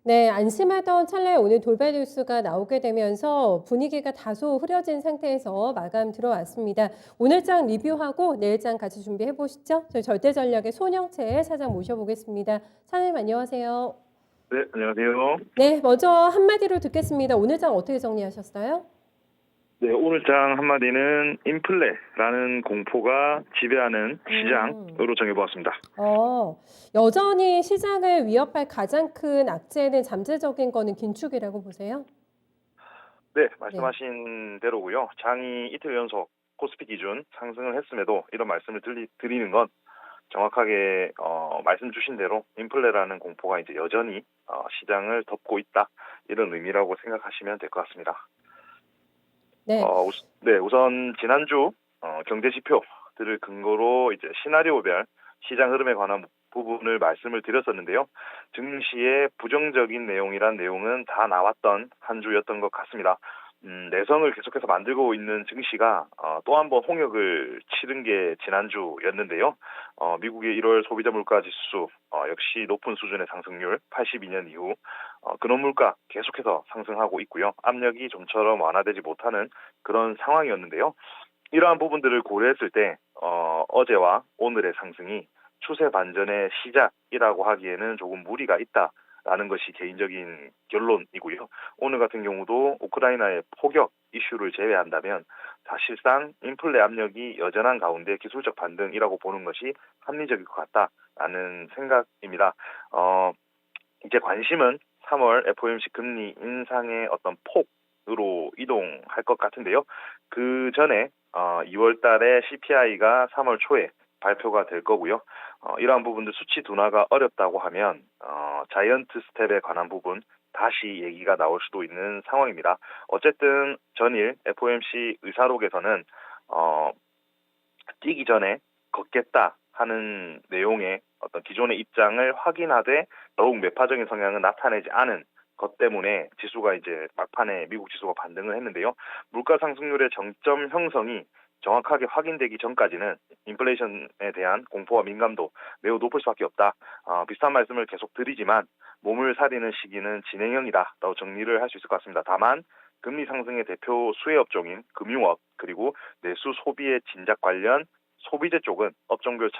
네, 안심하던 찰나에 오늘 돌발 뉴스가 나오게 되면서 분위기가 다소 흐려진 상태에서 마감 들어왔습니다. 오늘장 리뷰하고 내일장 같이 준비해 보시죠. 저희 절대전략의 손영채 사장 모셔보겠습니다. 사장님 안녕하세요. 네, 안녕하세요. 네, 먼저 한마디로 듣겠습니다. 오늘장 어떻게 정리하셨어요? 네, 오늘 장 한마디는 인플레라는 공포가 지배하는 음, 시장으로 정해보았습니다. 어, 여전히 시장을 위협할 가장 큰 악재는 잠재적인 거는 긴축이라고 보세요? 네, 네. 말씀하신 대로고요. 장이 이틀 연속 코스피 기준 상승을 했음에도 이런 말씀을 드리는 건 정확하게 말씀 주신 대로 인플레라는 공포가 이제 여전히 시장을 덮고 있다, 이런 의미라고 생각하시면 될 것 같습니다. 네. 네, 우선 지난주 경제 지표들을 근거로 이제 시나리오별 시장 흐름에 관한 부분을 말씀을 드렸었는데요. 증시의 부정적인 내용이란 내용은 다 나왔던 한 주였던 것 같습니다. 내성을 계속해서 만들고 있는 증시가 또 한 번 홍역을 치른 게 지난주였는데요. 미국의 1월 소비자 물가 지수 역시 높은 수준의 상승률, 82년 이후 근원 물가 계속해서 상승하고 있고요. 압력이 좀처럼 완화되지 못하는 그런 상황이었는데요. 이러한 부분들을 고려했을 때 어제와 오늘의 상승이 추세 반전의 시작이라고 하기에는 조금 무리가 있다라는 것이 개인적인 결론이고요. 오늘 같은 경우도 우크라이나의 포격 이슈를 제외한다면 사실상 인플레 압력이 여전한 가운데 기술적 반등이라고 보는 것이 합리적일 것 같다라는 생각입니다. 이제 관심은 3월 FOMC 금리 인상의 어떤 폭으로 이동할 것 같은데요. 그 전에 2월 달에 CPI가 3월 초에 발표가 될 거고요. 이러한 부분들 수치 둔화가 어렵다고 하면 자이언트 스텝에 관한 부분 다시 얘기가 나올 수도 있는 상황입니다. 어쨌든 전일 FOMC 의사록에서는 어, 뛰기 전에 걷겠다 하는 내용의 어떤 기존의 입장을 확인하되 더욱 매파적인 성향은 나타내지 않은 것 때문에 지수가 이제 막판에 미국 지수가 반등을 했는데요. 물가 상승률의 정점 형성이 정확하게 확인되기 전까지는 인플레이션에 대한 공포와 민감도 매우 높을 수밖에 없다. 비슷한 말씀을 계속 드리지만 몸을 사리는 시기는 진행형이다라고 정리를 할 수 있을 것 같습니다. 다만 금리 상승의 대표 수혜 업종인 금융업, 그리고 내수 소비의 진작 관련 소비재 쪽은 업종별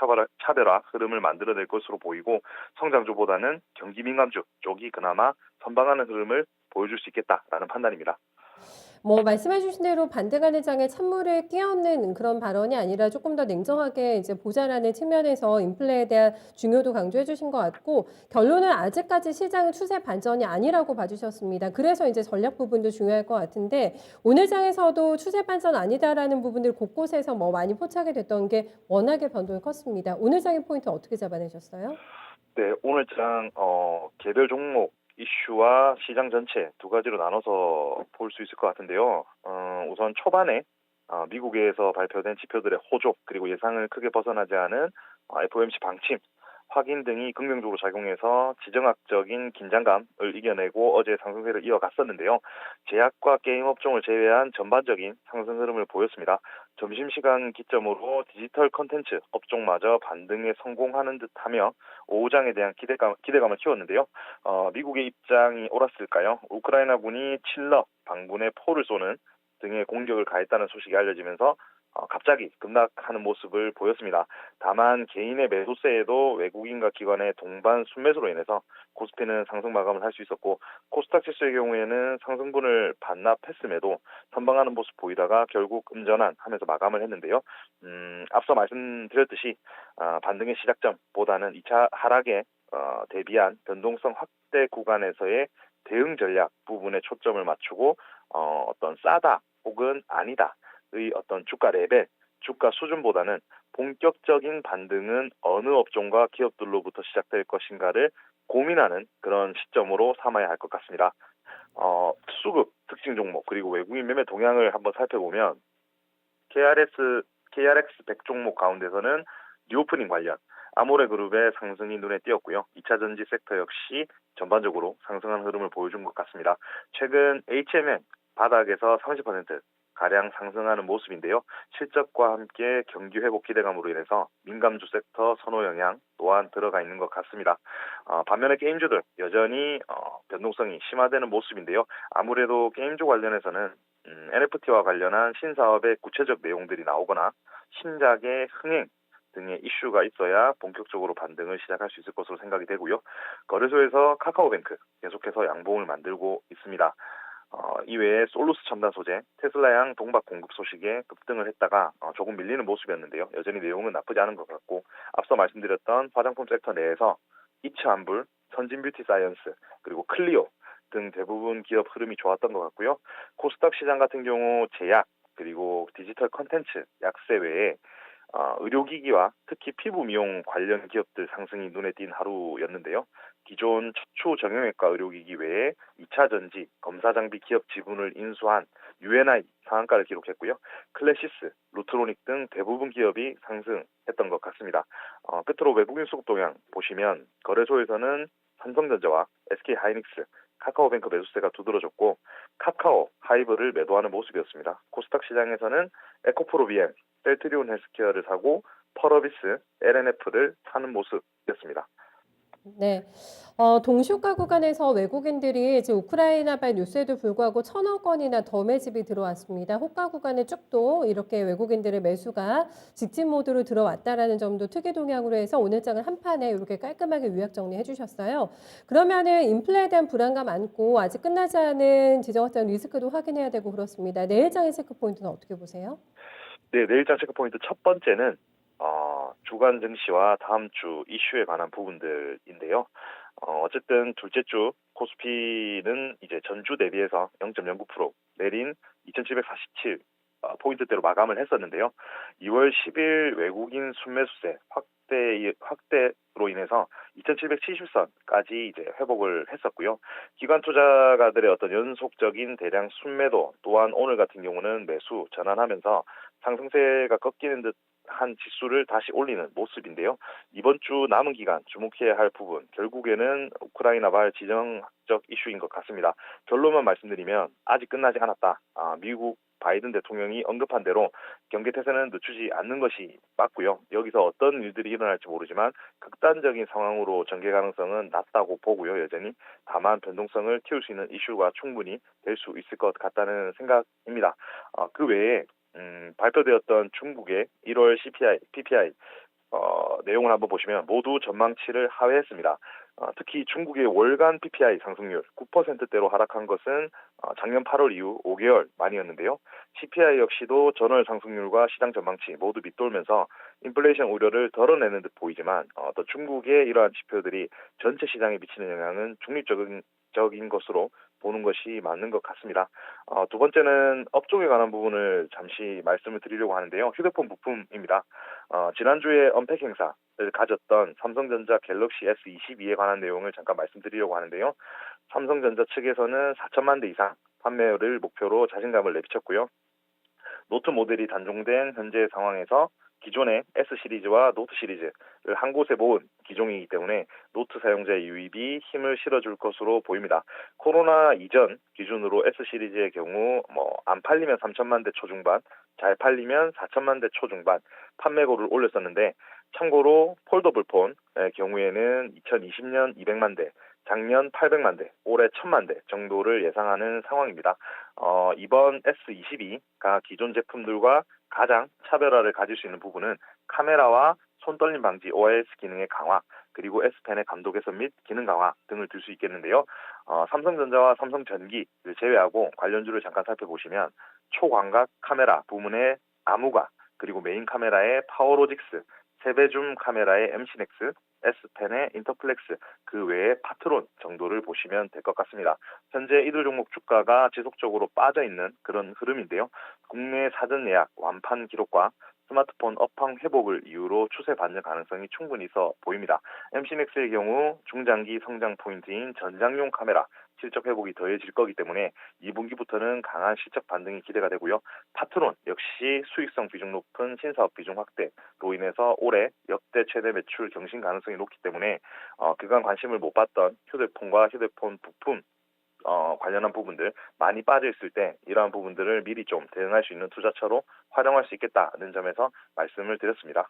차별화 흐름을 만들어낼 것으로 보이고, 성장주보다는 경기 민감주 쪽이 그나마 선방하는 흐름을 보여줄 수 있겠다라는 판단입니다. 뭐 말씀해 주신 대로 반대가는 장에 찬물을 끼얹는 그런 발언이 아니라 조금 더 냉정하게 이제 보자라는 측면에서 인플레에 대한 중요도 강조해 주신 것 같고 결론은 아직까지 시장은 추세 반전이 아니라고 봐 주셨습니다. 그래서 이제 전략 부분도 중요할 것 같은데 오늘 장에서도 추세 반전 아니다라는 부분들 곳곳에서 뭐 많이 포착이 됐던 게 워낙에 변동이 컸습니다. 오늘 장의 포인트 어떻게 잡아내셨어요? 네, 오늘 장 개별 종목 이슈와 시장 전체 두 가지로 나눠서 볼 수 있을 것 같은데요. 우선 초반에 미국에서 발표된 지표들의 호조, 그리고 예상을 크게 벗어나지 않은 FOMC 방침 확인 등이 긍정적으로 작용해서 지정학적인 긴장감을 이겨내고 어제 상승세를 이어갔었는데요. 제약과 게임 업종을 제외한 전반적인 상승 흐름을 보였습니다. 점심시간 기점으로 디지털 컨텐츠 업종마저 반등에 성공하는 듯하며 오후장에 대한 기대감을 키웠는데요. 미국의 입장이 옳았을까요? 우크라이나군이 칠러 방군에 포를 쏘는 등의 공격을 가했다는 소식이 알려지면서 갑자기 급락하는 모습을 보였습니다. 다만 개인의 매도세에도 외국인과 기관의 동반 순매수로 인해서 코스피는 상승 마감을 할 수 있었고, 코스닥 지수의 경우에는 상승분을 반납했음에도 선방하는 모습 보이다가 결국 음전환 하면서 마감을 했는데요. 앞서 말씀드렸듯이 반등의 시작점보다는 2차 하락에 대비한 변동성 확대 구간에서의 대응 전략 부분에 초점을 맞추고 어떤 싸다 혹은 아니다의 어떤 주가 레벨, 주가 수준보다는 본격적인 반등은 어느 업종과 기업들로부터 시작될 것인가를 고민하는 그런 시점으로 삼아야 할 것 같습니다. 수급 특징 종목 그리고 외국인 매매 동향을 한번 살펴보면 KRX 100 종목 가운데서는 리오프닝 관련 아모레그룹의 상승이 눈에 띄었고요. 2차 전지 섹터 역시 전반적으로 상승한 흐름을 보여준 것 같습니다. 최근 HMM 바닥에서 30% 가량 상승하는 모습인데요. 실적과 함께 경기 회복 기대감으로 인해서 민감주 섹터 선호 영향 또한 들어가 있는 것 같습니다. 반면에 게임주들 여전히 변동성이 심화되는 모습인데요. 아무래도 게임주 관련해서는 NFT와 관련한 신사업의 구체적 내용들이 나오거나 신작의 흥행 등의 이슈가 있어야 본격적으로 반등을 시작할 수 있을 것으로 생각이 되고요. 거래소에서 카카오뱅크 계속해서 양봉을 만들고 있습니다. 이외에 솔루스 첨단 소재, 테슬라양 동박 공급 소식에 급등을 했다가 조금 밀리는 모습이었는데요. 여전히 내용은 나쁘지 않은 것 같고 앞서 말씀드렸던 화장품 섹터 내에서 이츠한불, 선진뷰티 사이언스, 그리고 클리오 등 대부분 기업 흐름이 좋았던 것 같고요. 코스닥 시장 같은 경우 제약, 그리고 디지털 컨텐츠, 약세 외에 의료기기와 특히 피부 미용 관련 기업들 상승이 눈에 띈 하루였는데요. 기존 척추 정형외과 의료기기 외에 2차 전지, 검사 장비 기업 지분을 인수한 UNI 상한가를 기록했고요. 클래시스, 루트로닉 등 대부분 기업이 상승했던 것 같습니다. 끝으로 외국인 수급 동향 보시면 거래소에서는 삼성전자와 SK하이닉스, 카카오뱅크 매수세가 두드러졌고 카카오, 하이브를 매도하는 모습이었습니다. 코스닥 시장에서는 에코프로비엠, 셀트리온 헬스케어를 사고 펄어비스, LNF를 사는 모습이었습니다. 네. 동시효과 구간에서 외국인들이 지금 우크라이나발 뉴스에도 불구하고 1,000억 원이나 더 매집이 들어왔습니다. 호가 구간에 쭉도 이렇게 외국인들의 매수가 직진 모드로 들어왔다라는 점도 특이 동향으로 해서 오늘 장을 한 판에 이렇게 깔끔하게 요약 정리해 주셨어요. 그러면은 인플레에 대한 불안감 안고 아직 끝나지 않은 지정학적 리스크도 확인해야 되고 그렇습니다. 내일장의 체크 포인트는 어떻게 보세요? 네, 내일장 체크포인트 첫 번째는 주간 증시와 다음 주 이슈에 관한 부분들인데요. 어쨌든 둘째 주 코스피는 이제 전주 대비해서 0.09% 내린 2,747 포인트대로 마감을 했었는데요. 2월 10일 외국인 순매수세 확대로 인해서 2,770선까지 이제 회복을 했었고요. 기관 투자가들의 어떤 연속적인 대량 순매도 또한 오늘 같은 경우는 매수 전환하면서 상승세가 꺾이는 듯한 지수를 다시 올리는 모습인데요. 이번 주 남은 기간 주목해야 할 부분 결국에는 우크라이나발 지정학적 이슈인 것 같습니다. 결론만 말씀드리면 아직 끝나지 않았다. 미국 바이든 대통령이 언급한 대로 경계태세는 늦추지 않는 것이 맞고요. 여기서 어떤 일들이 일어날지 모르지만 극단적인 상황으로 전개 가능성은 낮다고 보고요. 여전히 다만 변동성을 키울 수 있는 이슈가 충분히 될 수 있을 것 같다는 생각입니다. 그 외에 발표되었던 중국의 1월 CPI, PPI 내용을 한번 보시면 모두 전망치를 하회했습니다. 특히 중국의 월간 PPI 상승률 9%대로 하락한 것은 작년 8월 이후 5개월 만이었는데요. CPI 역시도 전월 상승률과 시장 전망치 모두 밑돌면서 인플레이션 우려를 덜어내는 듯 보이지만 또 중국의 이러한 지표들이 전체 시장에 미치는 영향은 중립적인 것으로 보는 것이 맞는 것 같습니다. 두 번째는 업종에 관한 부분을 잠시 말씀을 드리려고 하는데요. 휴대폰 부품입니다. 지난주에 언팩 행사를 가졌던 삼성전자 갤럭시 S22에 관한 내용을 잠깐 말씀드리려고 하는데요. 삼성전자 측에서는 4천만 대 이상 판매를 목표로 자신감을 내비쳤고요. 노트 모델이 단종된 현재 상황에서 기존의 S 시리즈와 노트 시리즈를 한 곳에 모은 기종이기 때문에 노트 사용자의 유입이 힘을 실어줄 것으로 보입니다. 코로나 이전 기준으로 S 시리즈의 경우 안 팔리면 3천만 대 초중반, 잘 팔리면 4천만 대 초중반 판매고를 올렸었는데 참고로 폴더블 폰의 경우에는 2020년 200만 대, 작년 800만 대, 올해 1000만 대 정도를 예상하는 상황입니다. 이번 S22가 기존 제품들과 가장 차별화를 가질 수 있는 부분은 카메라와 손떨림 방지 OIS 기능의 강화, 그리고 S펜의 감도 개선 및 기능 강화 등을 들 수 있겠는데요. 삼성전자와 삼성전기를 제외하고 관련주를 잠깐 살펴보시면 초광각 카메라 부문의 아무가, 그리고 메인 카메라의 파워로직스, 세배줌 카메라의 MC넥스, S펜의 인터플렉스, 그 외에 파트론 정도를 보시면 될 것 같습니다. 현재 이들 종목 주가가 지속적으로 빠져있는 그런 흐름인데요. 국내 사전 예약 완판 기록과 스마트폰 업황 회복을 이유로 추세 반전 가능성이 충분히 있어 보입니다. MC넥스의 경우 중장기 성장 포인트인 전장용 카메라 실적 회복이 더해질 거기 때문에 2분기부터는 강한 실적 반등이 기대가 되고요. 파트론 역시 수익성 비중 높은 신사업 비중 확대로 인해서 올해 역대 최대 매출 경신 가능성이 높기 때문에 그간 관심을 못 받던 휴대폰과 휴대폰 부품 관련한 부분들 많이 빠져 있을 때 이러한 부분들을 미리 좀 대응할 수 있는 투자처로 활용할 수 있겠다는 점에서 말씀을 드렸습니다.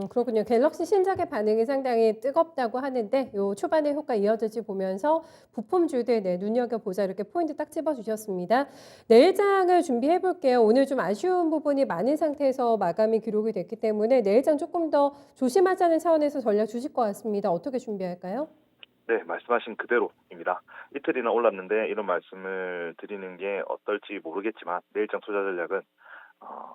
그렇군요. 갤럭시 신작의 반응이 상당히 뜨겁다고 하는데 요 초반의 효과 이어질지 보면서 부품주들 눈여겨보자 이렇게 포인트 딱 집어주셨습니다. 내일장을 준비해 볼게요. 오늘 좀 아쉬운 부분이 많은 상태에서 마감이 기록이 됐기 때문에 내일장 조금 더 조심하자는 차원에서 전략 주실 것 같습니다. 어떻게 준비할까요? 네, 말씀하신 그대로입니다. 이틀이나 올랐는데 이런 말씀을 드리는 게 어떨지 모르겠지만 내일장 투자 전략은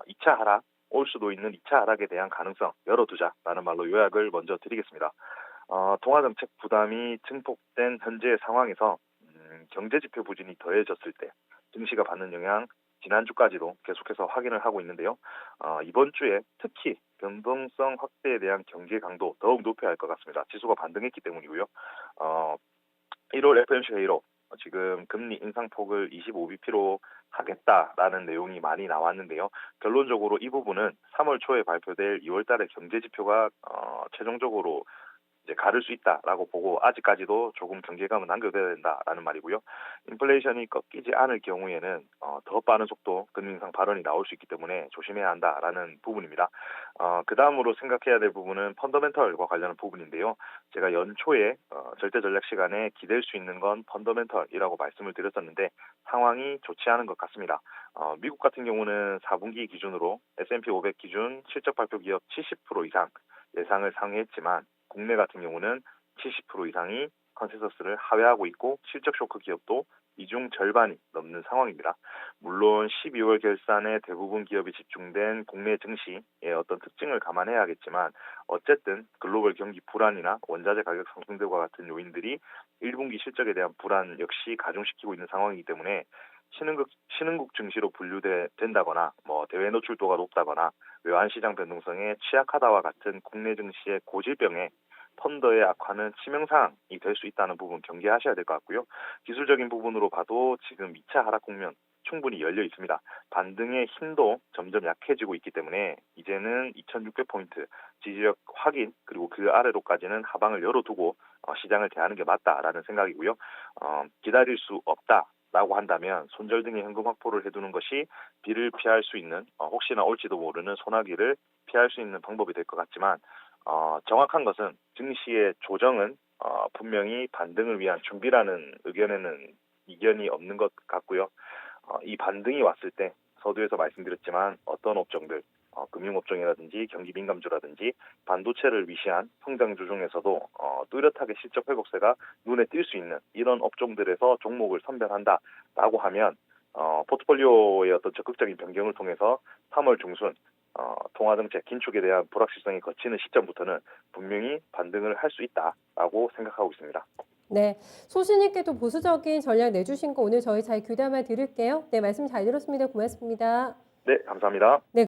2차 하락, 올 수도 있는 2차 하락에 대한 가능성 열어두자라는 말로 요약을 먼저 드리겠습니다. 통화정책 부담이 증폭된 현재의 상황에서 경제지표 부진이 더해졌을 때 증시가 받는 영향 지난주까지도 계속해서 확인을 하고 있는데요. 이번 주에 특히 변동성 확대에 대한 경계 강도 더욱 높여야 할 것 같습니다. 지수가 반등했기 때문이고요. 1월 FOMC 회의로 지금 금리 인상폭을 25bp로 하겠다라는 내용이 많이 나왔는데요. 결론적으로 이 부분은 3월 초에 발표될 2월 달의 경제 지표가 최종적으로 이제 가를 수 있다라고 보고 아직까지도 조금 경계감은 남겨둬야 된다라는 말이고요. 인플레이션이 꺾이지 않을 경우에는 더 빠른 속도 금리 인상 발언이 나올 수 있기 때문에 조심해야 한다라는 부분입니다. 그 다음으로 생각해야 될 부분은 펀더멘털과 관련한 부분인데요. 제가 연초에 절대 전략 시간에 기댈 수 있는 건 펀더멘털이라고 말씀을 드렸었는데 상황이 좋지 않은 것 같습니다. 미국 같은 경우는 4분기 기준으로 S&P 500 기준 실적 발표 기업 70% 이상 예상을 상회했지만 국내 같은 경우는 70% 이상이 컨센서스를 하회하고 있고 실적 쇼크 기업도 이 중 절반이 넘는 상황입니다. 물론 12월 결산에 대부분 기업이 집중된 국내 증시의 어떤 특징을 감안해야겠지만 어쨌든 글로벌 경기 불안이나 원자재 가격 상승들과 같은 요인들이 1분기 실적에 대한 불안 역시 가중시키고 있는 상황이기 때문에 신흥국 증시로 분류된다거나 대외 노출도가 높다거나 외환 시장 변동성에 취약하다와 같은 국내 증시의 고질병에 펀더의 악화는 치명상이 될 수 있다는 부분 경계하셔야 될 것 같고요. 기술적인 부분으로 봐도 지금 2차 하락 국면 충분히 열려 있습니다. 반등의 힘도 점점 약해지고 있기 때문에 이제는 2600포인트 지지력 확인 그리고 그 아래로까지는 하방을 열어두고 시장을 대하는 게 맞다라는 생각이고요. 기다릴 수 없다라고 한다면 손절 등의 현금 확보를 해두는 것이 비를 피할 수 있는 혹시나 올지도 모르는 소나기를 피할 수 있는 방법이 될 것 같지만 정확한 것은 증시의 조정은 분명히 반등을 위한 준비라는 의견에는 이견이 없는 것 같고요. 이 반등이 왔을 때 서두에서 말씀드렸지만 어떤 업종들, 금융업종이라든지 경기민감주라든지 반도체를 위시한 성장주 중에서도 뚜렷하게 실적 회복세가 눈에 띌 수 있는 이런 업종들에서 종목을 선별한다라고 하면 포트폴리오의 어떤 적극적인 변경을 통해서 3월 중순 통화정책 긴축에 대한 불확실성이 거치는 시점부터는 분명히 반등을 할 수 있다라고 생각하고 있습니다. 네, 소신 있게도 보수적인 전략 내주신 거 오늘 저희 잘 귀담아 들을게요. 네, 말씀 잘 들었습니다. 고맙습니다. 네, 감사합니다. 네.